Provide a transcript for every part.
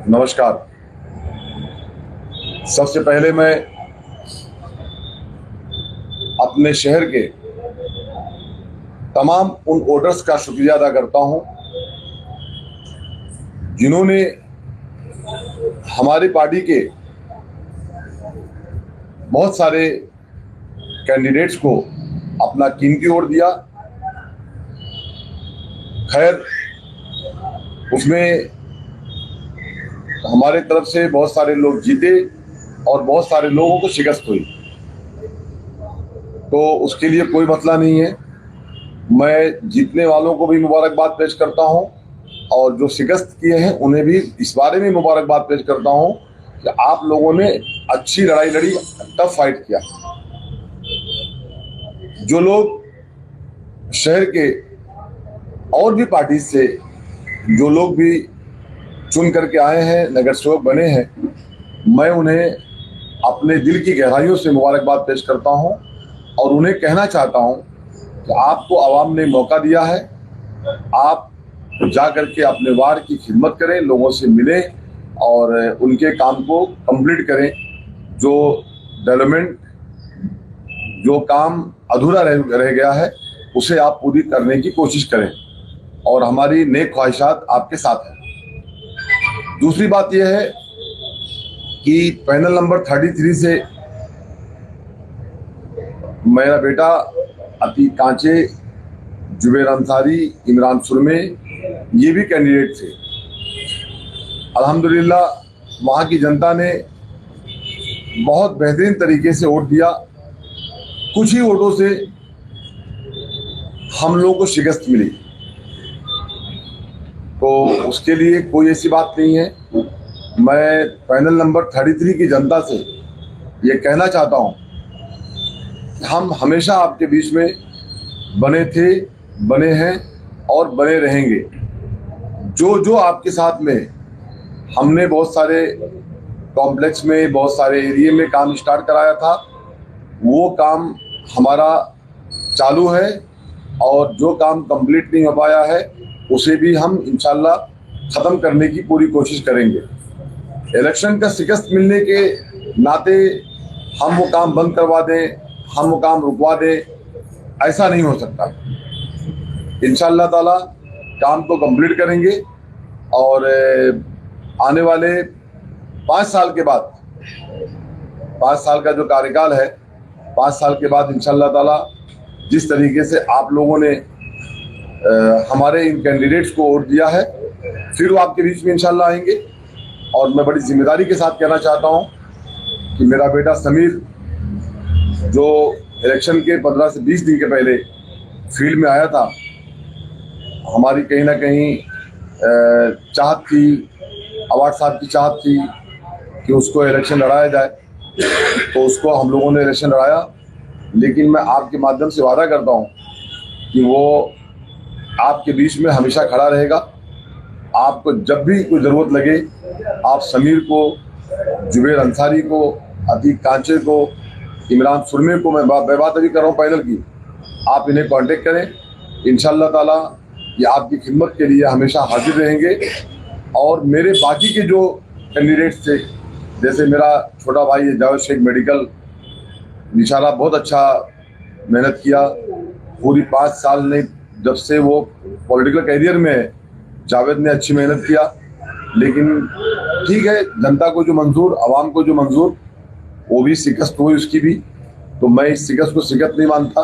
नमस्कार। सबसे पहले मैं अपने शहर के तमाम उन वोटर्स का शुक्रिया अदा करता हूं जिन्होंने हमारी पार्टी के बहुत सारे कैंडिडेट्स को अपना कीमती वोट दिया। खैर, उसमें हमारे तरफ से बहुत सारे लोग जीते और बहुत सारे लोगों को शिकस्त हुई, तो उसके लिए कोई मसला नहीं है। मैं जीतने वालों को भी मुबारकबाद पेश करता हूं और जो शिकस्त किए हैं उन्हें भी इस बारे में मुबारकबाद पेश करता हूं कि आप लोगों ने अच्छी लड़ाई लड़ी, टफ फाइट किया। जो लोग शहर के और भी पार्टी से जो लोग भी चुन करके आए हैं, नगर सेवक बने हैं, मैं उन्हें अपने दिल की गहराइयों से मुबारकबाद पेश करता हूं और उन्हें कहना चाहता हूं कि आपको आवाम ने मौका दिया है। आप जा करके अपने वार्ड की खिदमत करें, लोगों से मिलें और उनके काम को कंप्लीट करें। जो डेवलपमेंट, जो काम अधूरा रह गया है, उसे आप पूरी करने की कोशिश करें और हमारी नेक ख्वाहिशात आपके साथ हैं। दूसरी बात यह है कि पैनल नंबर 33 से मेरा बेटा अतीक कांचे, जुबैर अंसारी, इमरान सुरमे, ये भी कैंडिडेट थे। अल्हम्दुलिल्लाह वहाँ की जनता ने बहुत बेहतरीन तरीके से वोट दिया। कुछ ही वोटों से हम लोगों को शिकस्त मिली, तो उसके लिए कोई ऐसी बात नहीं है। मैं पैनल नंबर 33 की जनता से ये कहना चाहता हूँ कि हम हमेशा आपके बीच में बने थे, बने हैं और बने रहेंगे। जो जो आपके साथ में हमने बहुत सारे कॉम्प्लेक्स में, बहुत सारे एरिया में काम स्टार्ट कराया था, वो काम हमारा चालू है और जो काम कंप्लीट नहीं हो पाया है उसे भी हम इंशाल्लाह ख़त्म करने की पूरी कोशिश करेंगे। इलेक्शन का शिकस्त मिलने के नाते हम वो काम बंद करवा दें, हम वो काम रुकवा दें, ऐसा नहीं हो सकता। इंशाल्लाह ताला काम को कंप्लीट करेंगे और आने वाले 5 साल के बाद, 5 साल का जो कार्यकाल है, 5 साल के बाद इंशाल्लाह ताला जिस तरीके से आप लोगों ने हमारे इन कैंडिडेट्स को वोट दिया है, फिर वो आपके बीच में इंशाल्लाह आएंगे। और मैं बड़ी जिम्मेदारी के साथ कहना चाहता हूं कि मेरा बेटा समीर, जो इलेक्शन के 15 से 20 दिन के पहले फील्ड में आया था, हमारी कहीं ना कहीं चाहत थी, अवार्ड साहब की चाहत थी कि उसको इलेक्शन लड़ाया जाए, तो उसको हम लोगों ने इलेक्शन लड़ाया। लेकिन मैं आपके माध्यम से वादा करता हूं कि वो आपके बीच में हमेशा खड़ा रहेगा। आपको जब भी कोई ज़रूरत लगे, आप समीर को, जुबैर अंसारी को, अतीक कांचे को, इमरान सुरमे को, मैं बात अभी कर रहा हूँ पैनल की, आप इन्हें कांटेक्ट करें। इंशाल्लाह ताला ये आपकी खिदमत के लिए हमेशा हाजिर रहेंगे। और मेरे बाकी के जो कैंडिडेट्स थे, जैसे मेरा छोटा भाई है जावेद शेख मेडिकल, निशारा बहुत अच्छा मेहनत किया। पूरी 5 साल ने, जब से वो पॉलिटिकल कैरियर में है, जावेद ने अच्छी मेहनत किया। लेकिन ठीक है, जनता को जो मंजूर, आवाम को जो मंजूर, वो भी शिकस्त हुई उसकी भी। तो मैं इस शिकस्त को शिकस्त नहीं मानता।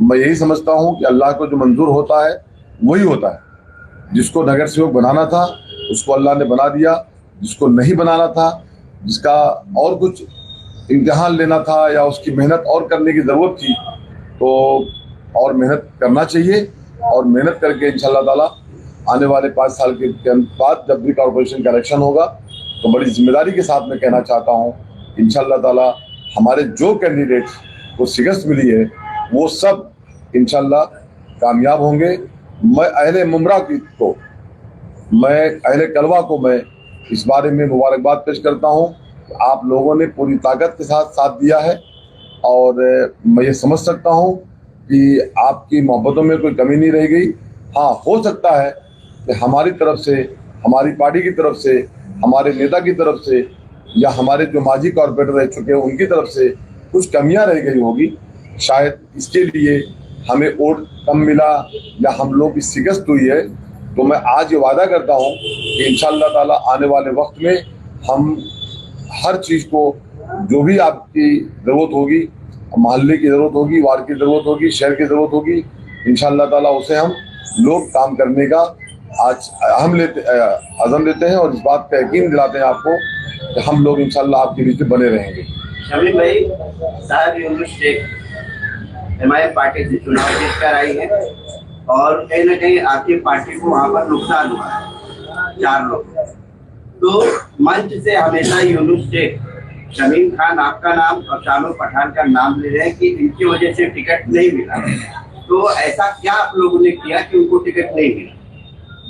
मैं यही समझता हूँ कि अल्लाह को जो मंजूर होता है वही होता है। जिसको नगर सेवक बनाना था उसको अल्लाह ने बना दिया, जिसको नहीं बनाना था, जिसका और कुछ इम्तिहान लेना था या उसकी मेहनत और करने की ज़रूरत थी, तो और मेहनत करना चाहिए। और मेहनत करके इंशाल्लाह ताला आने वाले 5 साल के बाद जब भी कॉर्पोरेशन का इलेक्शन होगा, तो बड़ी जिम्मेदारी के साथ मैं कहना चाहता हूँ इंशाल्लाह ताला हमारे जो कैंडिडेट्स को शिकस्त मिली है वो सब इंशाल्लाह कामयाब होंगे। मैं अहले मुमरा को, मैं अहले कलवा को मैं इस बारे में मुबारकबाद पेश करता हूँ। आप लोगों ने पूरी ताकत के साथ साथ दिया है और मैं ये समझ सकता हूँ कि आपकी मोहब्बतों में कोई कमी नहीं रह गई। हाँ, हो सकता है कि हमारी तरफ से, हमारी पार्टी की तरफ से हमारे नेता की तरफ से या हमारे जो माजी कॉर्पोरेटर रह चुके हैं उनकी तरफ से कुछ कमियां रह गई होगी, शायद इसके लिए हमें वोट कम मिला या हम लोग की शिकस्त हुई है। तो मैं आज ये वादा करता हूँ कि इंशाअल्लाह ताला आने वाले वक्त में हम हर चीज़ को, जो भी आपकी ज़रूरत होगी, मोहल्ले की ज़रूरत होगी, वार्ड की ज़रूरत होगी, शहर की ज़रूरत होगी, इंशाअल्लाह ताला उसे हम लोग काम करने का आज अज़म लेते हैं और इस बात का यकीन दिलाते हैं आपको कि हम लोग इंशाअल्लाह आपके बीच में बने रहेंगे। शमीम भाई, साहब यूनुस शेख एमआईएम पार्टी से चुनाव जीत कर आई है और कहीं ना कहीं आपकी पार्टी को वहाँ पर नुकसान हुआ है, 4 लोग। तो मंच से हमेशा यूनुस शेख, शमीम खान आपका नाम और शानू पठान का नाम ले रहे हैं कि इनकी वजह से टिकट नहीं मिला। तो ऐसा क्या आप लोगों ने किया कि उनको टिकट नहीं मिला?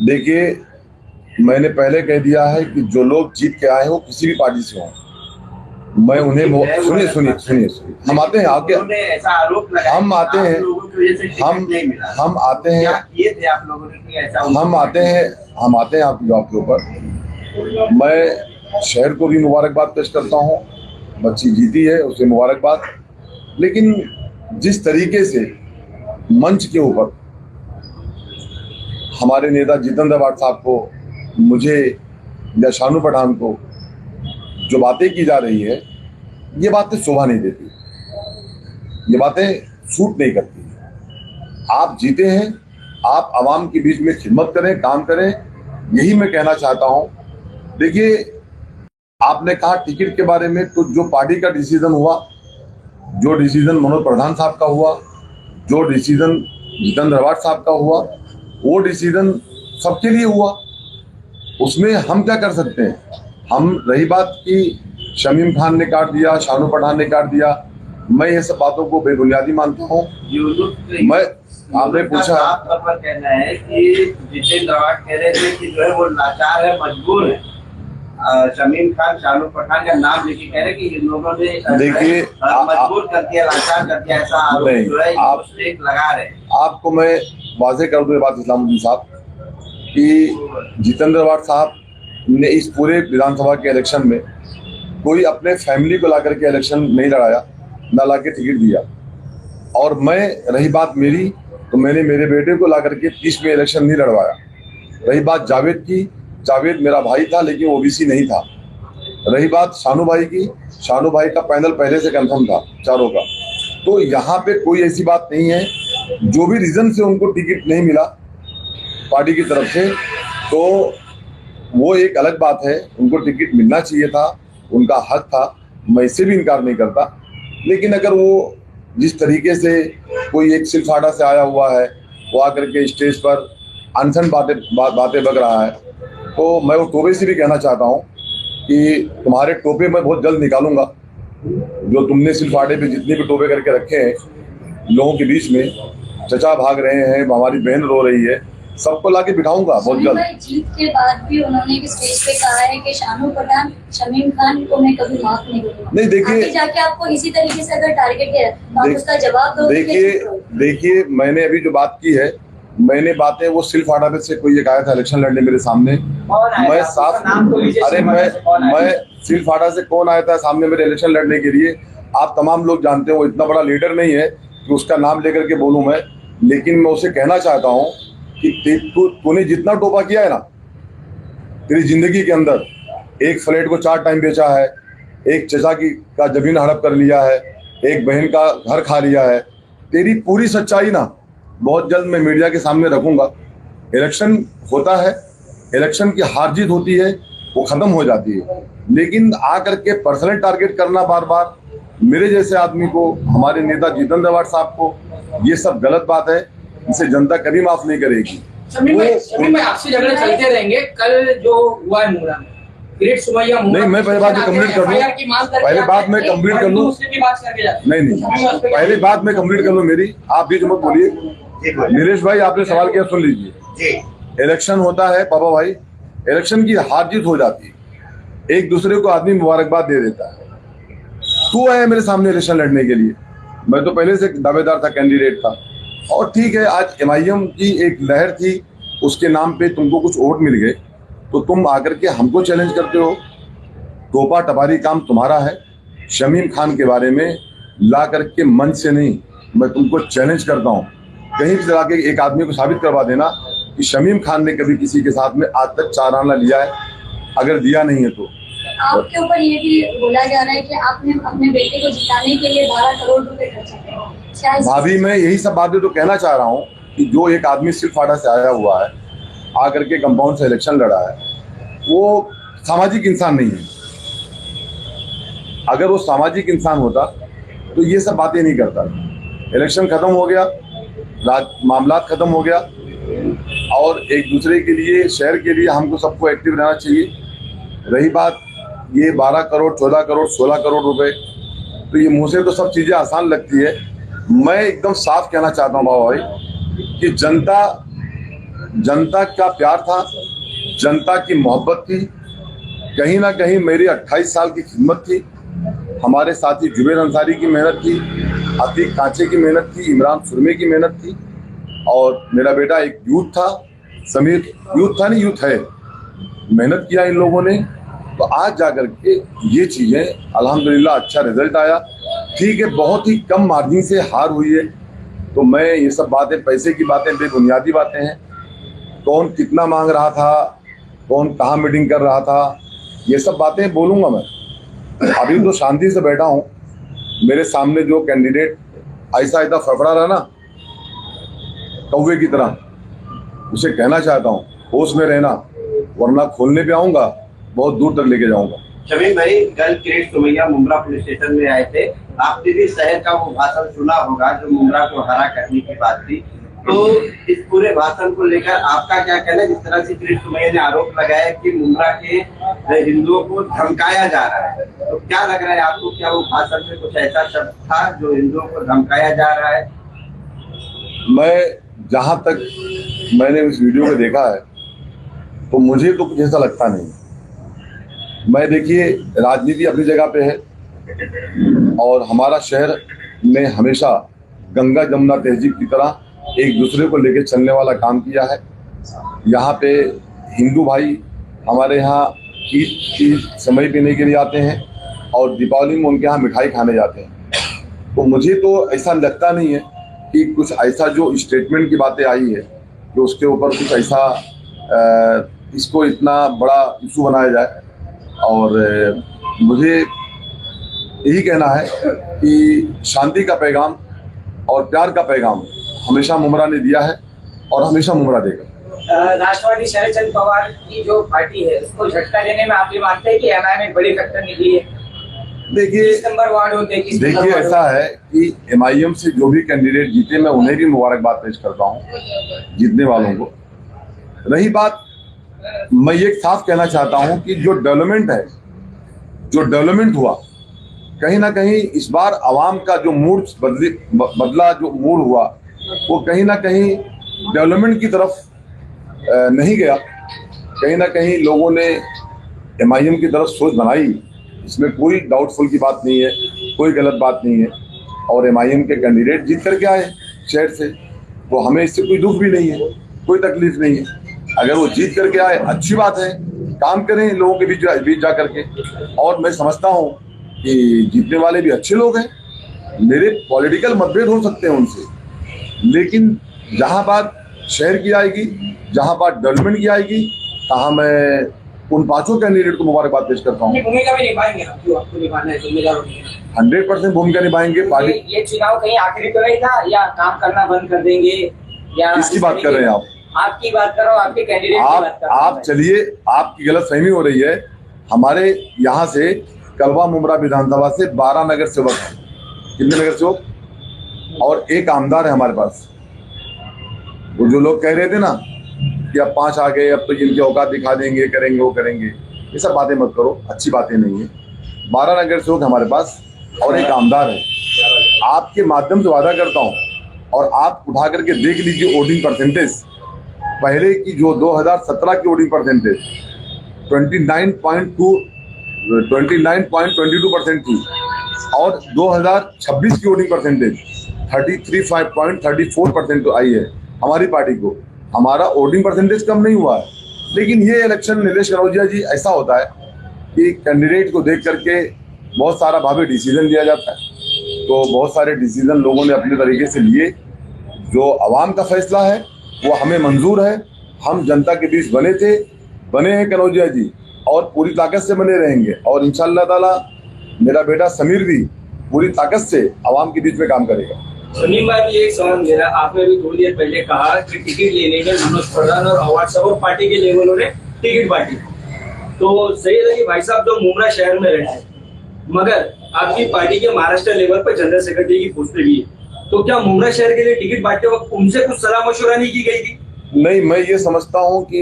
देखिए, मैंने पहले कह दिया है कि जो लोग जीत के आए हैं वो किसी भी पार्टी से हों, मैं उन्हें सुनिए हम आते हैं आगे, ऐसा आरोप लगाया, हम आते हैं, हम आते हैं, ये थे आप लोगों ने कि ऐसा हम आते हैं आपके ऊपर। मैं शहर को भी मुबारकबाद पेश करता हूँ, बच्ची जीती है उसे मुबारकबाद। लेकिन जिस तरीके से मंच के ऊपर हमारे नेता जितेंद्र आवाड साहब को, मुझे या शानू पठान को जो बातें की जा रही है, ये बातें शोभा नहीं देती, ये बातें सूट नहीं करती। आप जीते हैं, आप आवाम के बीच में खिदमत करें, काम करें, यही मैं कहना चाहता हूं। देखिए, आपने कहा टिकट के बारे में, तो जो पार्टी का डिसीजन हुआ, जो डिसीजन मनोज प्रधान साहब का हुआ, जो डिसीजन जितेंद्र आवाड साहब का हुआ, वो डिसीजन सबके लिए हुआ, उसमें हम क्या कर सकते हैं। हम रही बात कि शमीम खान ने काट दिया, शानू पठान ने काट दिया, मैं ये सब बातों को बेबुनियादी मानता हूँ। मैं आपने पूछा, आपका कहना है कि जितेंद्र आवाड कह रहे थे कि जो है वो लाचार है, मजबूर है। शमीम खान, शानू पठान का नाम लेके कह रहे कि इन लोगों ने देखिए मजबूर कर दिया, लाचार कर दिया, ऐसा आरोप जो है आप लगा रहे हैं। आपको मैं वाजे कर दूं ये बात इस्लामुद्दीन साहब कि जितेंद्र आवाड साहब ने इस पूरे विधानसभा के इलेक्शन में कोई अपने फैमिली को ला करके इलेक्शन नहीं लड़ाया, ना ला के टिकट दिया। और मैं, रही बात मेरी, तो मैंने मेरे बेटे को ला करके 30 में इलेक्शन नहीं लड़वाया। रही बात जावेद की, जावेद मेरा भाई था लेकिन ओबीसी नहीं था। रही बात शानू भाई की, शानू भाई का पैनल पहले से कंफर्म था चारों का। तो यहाँ पे कोई ऐसी बात नहीं है, जो भी रीजन से उनको टिकट नहीं मिला पार्टी की तरफ से, तो वो एक अलग बात है। उनको टिकट मिलना चाहिए था, उनका हक था, मैं इससे भी इनकार नहीं करता। लेकिन अगर वो जिस तरीके से कोई एक सिलफाड़ा से आया हुआ है, वो आकर के स्टेज पर अनसन बातें बक रहा है, तो मैं वो टोपे से भी कहना चाहता हूँ कि तुम्हारे टोपे मैं बहुत जल्द निकालूंगा। जो तुमने सिलफाड़े पे जितने भी टोपे करके रखे हैं लोगों के बीच में, चचा भाग रहे हैं, हमारी बहन रो रही है, सबको लाके बिठाऊंगा बहुत जल्द। जीत के बाद भी उन्होंने भी स्टेज पे कहा है कि शानू पठान, शमीम खान को मैं कभी माफ नहीं करूंगा। नहीं, देखिए, जाके आपको इसी तरीके से अगर टारगेट है तो आप उसका जवाब दो। देखिए मैंने अभी जो बात की है, मैंने बातें वो सिलफाड़ा से कोई एक आया था इलेक्शन लड़ने मेरे सामने, मैं साफ, अरे मैं सिलफाड़ा से कौन आया था सामने मेरे इलेक्शन लड़ने के लिए, आप तमाम लोग जानते हो। वो इतना बड़ा लीडर नहीं है कि उसका नाम लेकर के बोलूं मैं, लेकिन मैं उसे कहना चाहता हूँ कि तूने जितना टोपा किया है ना तेरी जिंदगी के अंदर, एक फ्लैट को 4 टाइम बेचा है, एक चचा का जमीन हड़प कर लिया है, एक बहन का घर खा लिया है, तेरी पूरी सच्चाई ना बहुत जल्द मैं मीडिया के सामने रखूंगा। इलेक्शन होता है, इलेक्शन की हार जीत होती है, वो खत्म हो जाती है, लेकिन आकर के पर्सनल टारगेट करना बार बार मेरे जैसे आदमी को, हमारे नेता जितेंद्र आवाड साहब को, ये सब गलत बात है। इसे जनता कभी माफ नहीं करेगी। शमीम भाई, आपसे झगड़े चलते रहेंगे। कल जो हुआ है मुंगरा में, ग्रेट सुमैया, नहीं, मैं पहले बात कंप्लीट कर लूं, पहले बात मैं कंप्लीट कर लूं। नहीं, पहले बात मैं कंप्लीट कर लूं मेरी, आप बीच मत बोलिए। नीलेश भाई, आपने सवाल किया, सुन लीजिए। इलेक्शन होता है पापा भाई, इलेक्शन की हार जीत हो जाती है, एक दूसरे को आदमी मुबारकबाद दे देता है। तू आया मेरे सामने इलेक्शन लड़ने के लिए, मैं तो पहले से दावेदार था, कैंडिडेट था, और ठीक है आज एमआईएम की एक लहर थी, उसके नाम पे तुमको कुछ वोट मिल गए, तो तुम आकर के हमको चैलेंज करते हो। टोपा टपारी काम तुम्हारा है। शमीम खान के बारे में ला करके मंच से नहीं, मैं तुमको चैलेंज करता हूँ, कहीं भी चला के एक आदमी को साबित करवा देना कि शमीम खान ने कभी किसी के साथ में आज तक 4 आना लिया है। अगर दिया नहीं है तो आपके ऊपर ये भी बोला जा रहा है कि आपने अपने बेटे को जिताने के लिए 12 करोड़ रुपए खर्च किए। भाभी, मैं यही सब बातें तो कहना चाह रहा हूँ कि जो एक आदमी सिलफाड़ा से आया हुआ है, आकर के कंपाउंड से इलेक्शन लड़ा है, वो सामाजिक इंसान नहीं है। अगर वो सामाजिक इंसान होता तो ये सब बातें नहीं करता। इलेक्शन खत्म हो गया, मामला खत्म हो गया, और एक दूसरे के लिए, शहर के लिए हमको सबको एक्टिव रहना चाहिए। रही बात ये 12 करोड़ 14 करोड़ 16 करोड़ रुपए, तो ये मुंह से तो सब चीज़ें आसान लगती है। मैं एकदम साफ कहना चाहता हूँ बाबा भाई कि जनता का प्यार था, जनता की मोहब्बत थी, कहीं ना कहीं मेरी 28 साल की खिदमत थी, हमारे साथी जुबैर अंसारी की मेहनत थी, अतीक कांचे की मेहनत थी, इमरान सुरमे की मेहनत थी, और मेरा बेटा एक यूथ था, समीर यूथ था नहीं, यूथ है, मेहनत किया इन लोगों ने। तो आज जाकर के ये चीज़ें अल्हम्दुलिल्लाह अच्छा रिजल्ट आया। ठीक है, बहुत ही कम मार्जिन से हार हुई है, तो मैं ये सब बातें, पैसे की बातें बेबुनियादी बातें हैं। कौन कितना मांग रहा था, कौन कहाँ मीटिंग कर रहा था, ये सब बातें बोलूँगा मैं। अभी तो शांति से बैठा हूँ। मेरे सामने जो कैंडिडेट ऐसा फफड़ा रहा ना कौवे की तरह, उसे कहना चाहता हूँ होश में रहना, वरना खोलने पे आऊँगा, बहुत दूर तक लेके जाऊँगा। शमीम भाई, कल किरीट सोमैया मुंब्रा पुलिस स्टेशन में आए थे, आपने भी शहर का वो भाषण सुना होगा जो मुंब्रा को हरा करने की बात थी। तो इस पूरे भाषण को लेकर आपका क्या कहना है? जिस तरह से किरीट सोमैया ने आरोप लगाया कि मुंब्रा के हिंदुओं को धमकाया जा रहा है, तो क्या लग रहा है आपको, क्या वो भाषण में कुछ ऐसा शब्द था जो हिंदुओं को धमकाया जा रहा है? मैं जहां तक मैंने उस वीडियो को देखा है, तो मुझे तो कुछ ऐसा लगता नहीं। मैं, देखिए, राजनीति अपनी जगह पे है, और हमारा शहर ने हमेशा गंगा जमुना तहजीब की तरह एक दूसरे को लेकर चलने वाला काम किया है। यहाँ पे हिंदू भाई हमारे यहाँ ईद की समय पीने के लिए आते हैं, और दीपावली में उनके यहाँ मिठाई खाने जाते हैं। तो मुझे तो ऐसा लगता नहीं है कि कुछ ऐसा जो स्टेटमेंट की बातें आई है कि उसके ऊपर कुछ ऐसा इसको इतना बड़ा इशू बनाया जाए। और मुझे यही कहना है कि शांति का पैगाम और प्यार का पैगाम हमेशा मुंब्रा ने दिया है, और हमेशा मुंब्रा देगा। राष्ट्रवादी शरद चंद्र पवार की जो पार्टी है उसको झटका देने में आप ये मानते हैं कि एमआईएम एक बड़ी फैक्टर निकली है? देखिए, वार्ड होते हैं, देखिए ऐसा है कि एमआईएम से जो भी कैंडिडेट जीते, मैं उन्हें भी मुबारकबाद पेश करता हूँ, जीतने वालों को। रही बात, मैं ये साफ कहना चाहता हूँ कि जो डेवलपमेंट हुआ, कहीं ना कहीं इस बार आवाम का जो मूड बदला, जो मूड हुआ, वो कहीं ना कहीं डेवलपमेंट की तरफ नहीं गया। कहीं ना कहीं लोगों ने एमआईएम की तरफ सोच बनाई, इसमें कोई डाउटफुल की बात नहीं है, कोई गलत बात नहीं है। और एमआईएम के कैंडिडेट जीत करके आए शहर से, तो हमें इससे कोई दुख भी नहीं है, कोई तकलीफ नहीं है। अगर वो जीत करके आए, अच्छी बात है, काम करें लोगों के बीच जा करके। और मैं समझता हूँ कि जीतने वाले भी अच्छे लोग हैं, मेरे पॉलिटिकल मतभेद हो सकते हैं उनसे, लेकिन जहाँ बात शहर की आएगी, जहाँ बात डेवलपमेंट की आएगी, कहाँ मैं उन 5 कैंडिडेट को मुबारकबाद पेश करता हूँ। भूमिका भी निभाएंगे आप, जो आपको निभाना है, जिम्मेदार होंगे। 100% भूमिका निभाएंगे। पार्टी ये चुनाव कहीं आखिरी तो नहीं था, या काम करना बंद कर देंगे, या किसकी बात कर रहे हैं आप? आपकी बात करो, आपके कैंडिडेट की बात करो। आप चलिए, आपकी गलत फहमी हो रही है। हमारे यहाँ से कलवा मुंब्रा विधानसभा से 12 नगर सेवक हैं। कितने नगर सेवक? और एक आमदार है हमारे पास। वो जो लोग कह रहे थे ना कि अब 5 आ गए, अब तो जिनकी औकात दिखा देंगे, करेंगे, वो करेंगे, ये सब बातें मत करो, अच्छी बातें नहीं है। 12 नगर सेवक हमारे पास और एक आमदार है। आपके माध्यम से वादा करता हूँ, और आप उठा करके देख लीजिए वोटिंग परसेंटेज, पहले की जो 2017 की वोटिंग परसेंटेज 29.22% थी, और 2026 की वोटिंग परसेंटेज 33.34% आई है हमारी पार्टी को। हमारा वोटिंग परसेंटेज कम नहीं हुआ है, लेकिन ये इलेक्शन नीलेश कनौजिया जी ऐसा होता है कि कैंडिडेट को देख करके बहुत सारा भावी डिसीजन लिया जाता है। तो बहुत सारे डिसीजन लोगों ने अपने तरीके से लिए। जो आवाम का फैसला है वो हमें मंजूर है। हम जनता के बीच बने हैं कनौजिया जी, और पूरी ताकत से बने रहेंगे। और इंशाअल्लाह ताला मेरा बेटा समीर भी पूरी ताकत से आवाम के बीच में काम करेगा। समीम भाई, एक सवाल मेरा, आपने भी थोड़ी देर पहले कहा कि टिकट लेने में मनोज प्रधान और आवाज सब पार्टी के लेवलों ने टिकट बांटी। तो सही है कि भाई साहब जो मुमरा शहर में रहते हैं, मगर आपकी पार्टी के महाराष्ट्र लेवल पर जनरल सेक्रेटरी की पोस्ट पे भी है, तो क्या मुमरा शहर के लिए टिकट बांटते वक्त उनसे कुछ सलाह मशवरा नहीं की गई थी? नहीं, मैं ये समझता हूँ कि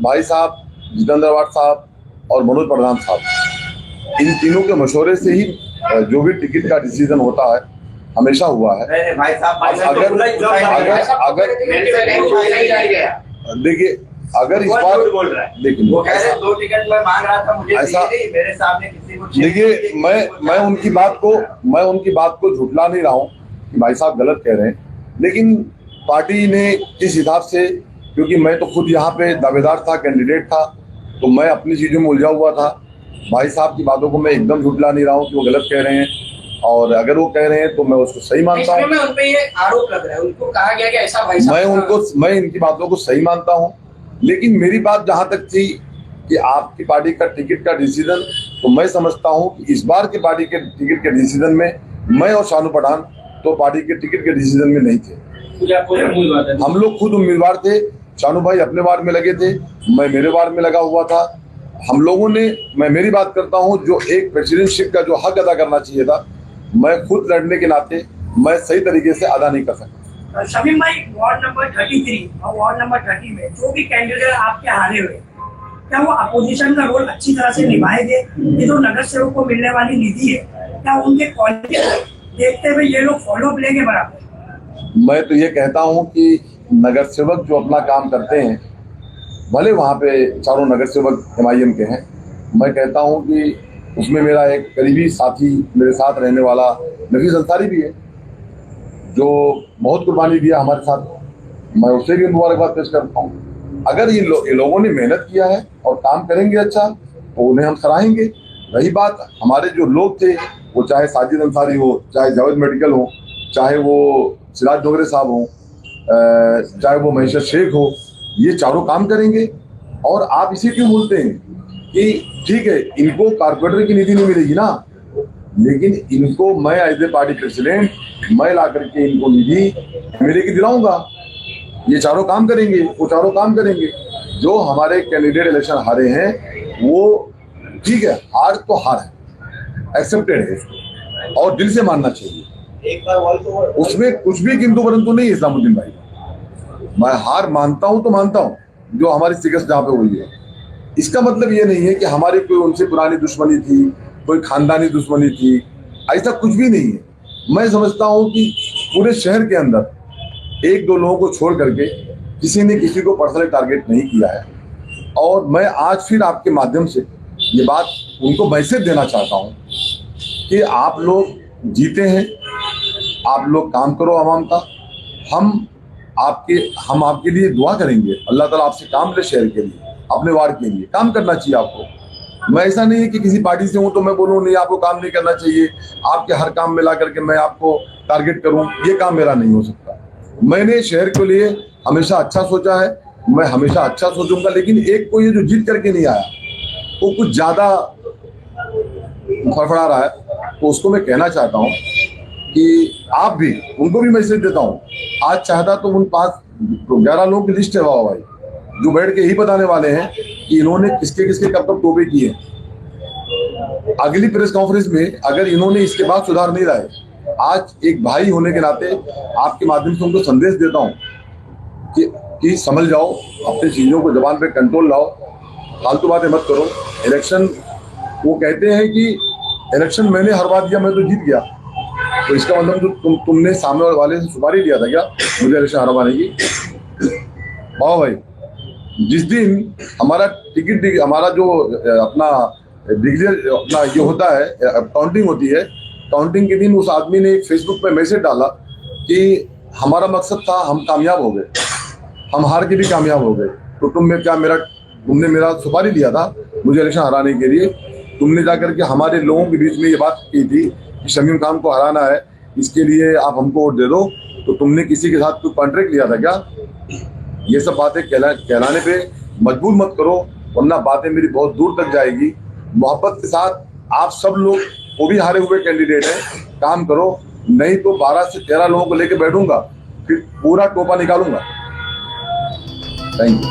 भाई साहब जितेंद्र आवाड साहब और मनोज प्रधान साहब, इन तीनों के मशवरे से ही जो भी टिकट का डिसीजन होता है हमेशा हुआ है। भाई साहब देखिए, अगर इस बार बोल रहा है, देखिए वो कह रहे 2 टिकट मैं मांग रहा था, मुझे ऐसा मेरे सामने किसी को देखिए, मैं उनकी बात को झुठला नहीं रहा हूँ कि भाई साहब गलत कह रहे हैं, लेकिन पार्टी ने किस हिसाब से, क्योंकि मैं तो खुद यहाँ पे दावेदार था, कैंडिडेट था, तो मैं अपनी चीजों में उलझा हुआ था। भाई साहब की बातों को मैं एकदम झुठला नहीं रहा हूँ कि वो गलत कह रहे हैं, और अगर वो कह रहे हैं तो मैं उसको सही मानता हूँ। उन पे ये आरोप लग रहा है, उनको कहा गया कि ऐसा भाई साहब, मैं इनकी बातों को सही मानता हूँ। लेकिन मेरी बात जहां तक थी कि आपकी पार्टी का टिकट का डिसीजन, तो मैं समझता हूं कि इस बार की पार्टी के टिकट के डिसीजन में मैं और शानू पठान तो पार्टी के टिकट के डिसीजन में नहीं थे। हम लोग खुद उम्मीदवार थे। शानू भाई अपने वार्ड में लगे थे, मैं मेरे वार्ड में लगा हुआ था। हम लोगों ने, मैं मेरी बात करता हूं, जो एक प्रेसिडेंटशिप का जो हक अदा करना चाहिए था, मैं खुद लड़ने के नाते मैं सही तरीके से अदा नहीं कर सकता। शमीम भाई, वार्ड नंबर 33 और वार्ड नंबर 30 में जो भी कैंडिडेट आपके हारे हुए, क्या वो अपोजिशन का रोल अच्छी तरह से निभाएंगे? ये जो नगर सेवक को मिलने वाली निधि है, क्या उनके क्वालिटी देखते हुए ये लोग फॉलो अप लेंगे बराबर? मैं तो ये कहता हूँ कि नगर सेवक जो अपना काम करते हैं, भले वहाँ पे चारों नगर सेवक MIM के हैं, मैं कहता हूँ कि उसमें मेरा एक करीबी साथी, मेरे साथ रहने वाला नफीस अंसारी भी है, जो बहुत कुर्बानी दिया हमारे साथ। मैं उससे भी मुबारकबाद पेश करता हूँ। अगर ये लोगों ने मेहनत किया है और काम करेंगे अच्छा, तो उन्हें हम सराहेंगे। रही बात हमारे जो लोग थे, वो चाहे साजिद अंसारी हो, चाहे जावेद मेडिकल हो, चाहे वो सिराज डोगरे साहब हो, चाहे वो महेश्वर शेख हो, ये चारों काम करेंगे। और आप इसे क्यों बोलते हैं कि ठीक है इनको कारपोरेटर की निधि नहीं मिलेगी ना, लेकिन इनको मैं एज ए पार्टी प्रेसिडेंट मैं ला करके इनको निधि मिलेगी, दिलाऊंगा। ये चारों काम करेंगे, वो चारों काम करेंगे। जो हमारे कैंडिडेट इलेक्शन हारे हैं वो ठीक है, हार तो हार है, एक्सेप्टेड है और दिल से मानना चाहिए। उसमें कुछ भी किंतु परंतु नहीं है इस्लामुद्दीन भाई। मैं हार मानता हूं तो मानता हूं, जो हमारी शिकस्त जहां पे हुई है। इसका मतलब ये नहीं है कि हमारी कोई उनसे पुरानी दुश्मनी थी, कोई खानदानी दुश्मनी थी, ऐसा कुछ भी नहीं है। मैं समझता हूं कि पूरे शहर के अंदर 1-2 लोगों को छोड़ करके किसी ने किसी को पर्सनली टारगेट नहीं किया है। और मैं आज फिर आपके माध्यम से ये बात उनको मैसेज देना चाहता हूं कि आप लोग जीते हैं, आप लोग काम करो आवाम का। हम आपके लिए दुआ करेंगे, अल्लाह ताला आपसे काम ले, शहर के लिए, अपने वार्ड के लिए काम करना चाहिए आपको। मैं ऐसा नहीं है कि किसी पार्टी से हूं तो मैं बोलूं नहीं आपको काम नहीं करना चाहिए, आपके हर काम में ला करके मैं आपको टारगेट करूं, ये काम मेरा नहीं हो सकता। मैंने शहर के लिए हमेशा अच्छा सोचा है, मैं हमेशा अच्छा सोचूंगा। लेकिन एक को ये जो जीत करके नहीं आया वो कुछ ज्यादा फड़फड़ा रहा है, तो उसको मैं कहना चाहता हूँ कि आप भी, उनको भी मैसेज देता हूँ। आज चाहता तो उन 11 लोगों की लिस्ट है वाह भाई, जो बैठ के यही बताने वाले हैं कि इन्होंने किसके किसके कब कब टोपे किए। अगली प्रेस कॉन्फ्रेंस में अगर इन्होंने इसके बाद सुधार नहीं लाए, आज एक भाई होने के नाते आपके माध्यम से उनको संदेश देता हूँ कि समझ जाओ, अपनी चीजों को जबान पे कंट्रोल लाओ, फालतू बातें मत करो। इलेक्शन, वो कहते हैं कि इलेक्शन मैंने हरवा दिया, मैं तो जीत गया, तो इसका मतलब जो तुमने सामने वाले से सुपारी लिया था क्या मुझे इलेक्शन हरवाने की? वाह भाई, जिस दिन हमारा टिकट, हमारा जो अपना डिक्लेयर अपना ये होता है, काउंटिंग होती है, काउंटिंग के दिन उस आदमी ने एक फेसबुक पे मैसेज डाला कि हमारा मकसद था, हम कामयाब हो गए, हम हार के भी कामयाब हो गए, तो तुम में क्या मेरा तुमने मेरा सुपारी लिया था मुझे इलेक्शन हराने के लिए। तुमने जाकर के हमारे लोगों के बीच में ये बात की थी कि शमीम खान को हराना है, इसके लिए आप हमको वोट दे दो। तो तुमने किसी के साथ कोई कॉन्ट्रैक्ट लिया था क्या? ये सब बातें कहलाने पे मजबूर मत करो, वरना बातें मेरी बहुत दूर तक जाएगी। मोहब्बत के साथ आप सब लोग, वो भी हारे हुए कैंडिडेट हैं, काम करो, नहीं तो 12 से 13 लोगों को लेकर बैठूंगा, फिर पूरा टोपा निकालूंगा। Thank you.